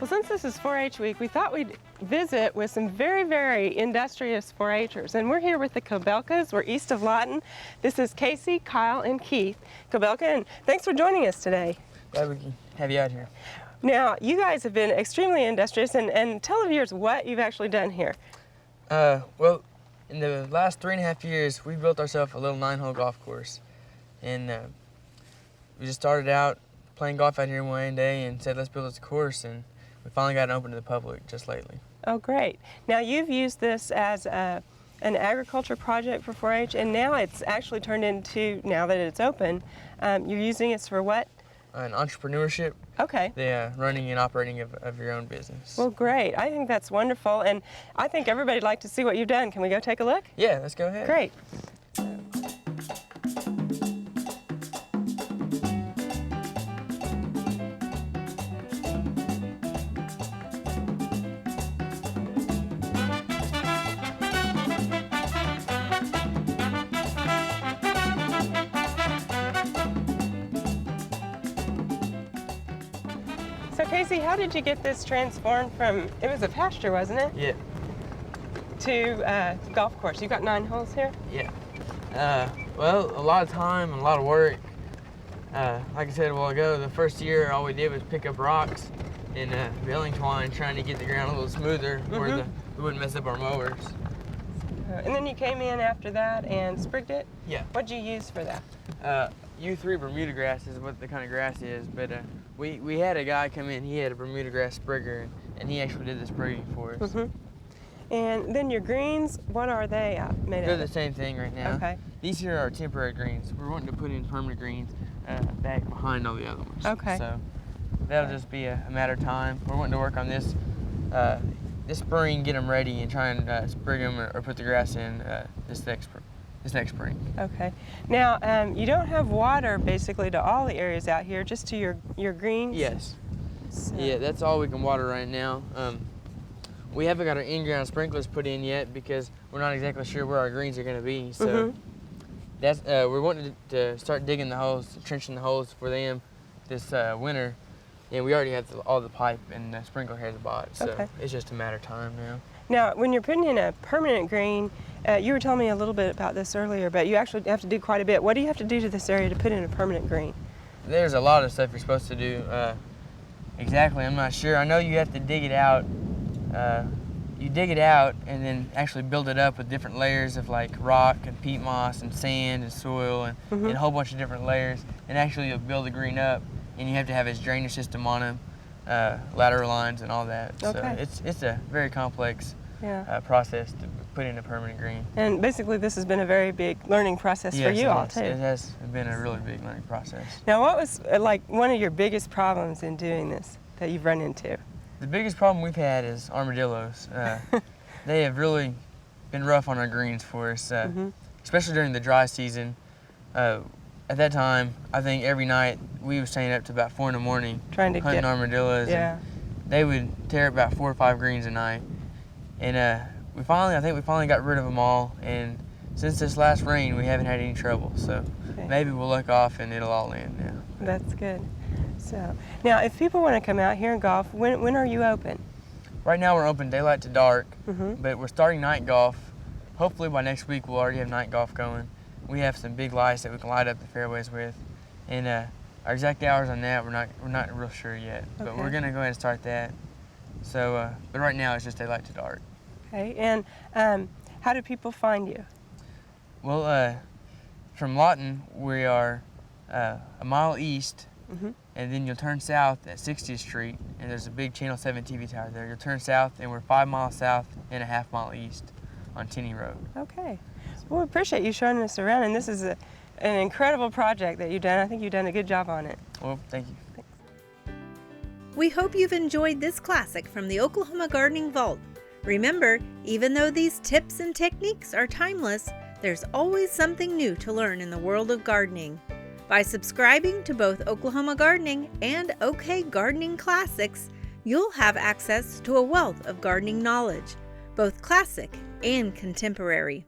Well, since this is 4-H week, we thought we'd visit with some very, very industrious 4-Hers. And we're here with the Kobelkas. We're east of Lawton. This is Casey, Kyle, and Keith Kobelka, and thanks for joining us today. Glad we can have you out here. Now, you guys have been extremely industrious, and tell the viewers what you've actually done here. Well, in the last 3.5 years, we built ourselves a little 9-hole golf course. And we just started out playing golf out here one day and said, let's build this course. And we finally got it open to the public just lately. Oh, great. Now, you've used this as an agriculture project for 4-H, and now it's actually turned into, now that it's open, you're using it for what? An entrepreneurship. Okay. The running and operating of your own business. Well, great. I think that's wonderful, and I think everybody'd like to see what you've done. Can we go take a look? Yeah, let's go ahead. Great. So Casey, how did you get this transformed from, it was a pasture, wasn't it? Yeah. To golf course? You got 9 holes here? Yeah. Well, a lot of time and a lot of work. Like I said a while ago, the first year all we did was pick up rocks and baling twine, trying to get the ground a little smoother where we wouldn't mess up our mowers. And then you came in after that and sprigged it? Yeah. What'd you use for that? U3 Bermuda grass is what the kind of grass is, but we had a guy come in, he had a Bermuda grass sprigger, and he actually did the sprigging for us. And then your greens, what are they made of? They're the same thing right now. Okay. These here are temporary greens. We're wanting to put in permanent greens back behind all the other ones. Okay. So that'll just be a matter of time. We're wanting to work on this this spring, get them ready, and try and sprig them or put the grass in this next spring. Okay. Now, you don't have water basically to all the areas out here, just to your greens? Yes. So. Yeah, that's all we can water right now. We haven't got our in-ground sprinklers put in yet because we're not exactly sure where our greens are going to be. So that's we're wanting to start digging the holes, trenching the holes for them this winter. And we already have all the pipe and the sprinkler heads bought, so it's just a matter of time now. Now, when you're putting in a permanent green, you were telling me a little bit about this earlier, but you actually have to do quite a bit. What do you have to do to this area to put in a permanent green? There's a lot of stuff you're supposed to do. Exactly, I'm not sure. I know you have to dig it out. You dig it out and then actually build it up with different layers of like rock and peat moss and sand and soil and a whole bunch of different layers. And actually you'll build the green up, and you have to have its drainage system on them, lateral lines and all that. Okay. So it's a very complex process to put in a permanent green. And basically this has been a very big learning process for you all too. It has been a really big learning process. Now, what was like one of your biggest problems in doing this that you've run into? The biggest problem we've had is armadillos. They have really been rough on our greens for us, especially during the dry season. At that time, I think every night we were staying up to about 4 in the morning trying to hunting armadillos. Yeah. And they would tear about 4 or 5 greens a night. And I think we finally got rid of them all. And since this last rain, we haven't had any trouble. So maybe we'll look off and it'll all end now. That's good. So now, if people want to come out here and golf, when are you open? Right now we're open daylight to dark, but we're starting night golf. Hopefully by next week we'll already have night golf going. We have some big lights that we can light up the fairways with, and our exact hours on that we're not real sure yet. But we're gonna go ahead and start that. So, but right now it's just daylight to dark. Okay, and how do people find you? Well, from Lawton we are a mile east, and then you'll turn south at 60th Street, and there's a big Channel 7 TV tower there. You'll turn south, and we're 5 miles south and a half mile east on Tenney Road. Okay. Well, we appreciate you showing us around, and this is an incredible project that you've done. I think you've done a good job on it. Well, thank you. Thanks. We hope you've enjoyed this classic from the Oklahoma Gardening Vault. Remember, even though these tips and techniques are timeless, there's always something new to learn in the world of gardening. By subscribing to both Oklahoma Gardening and OK Gardening Classics, you'll have access to a wealth of gardening knowledge, both classic and contemporary.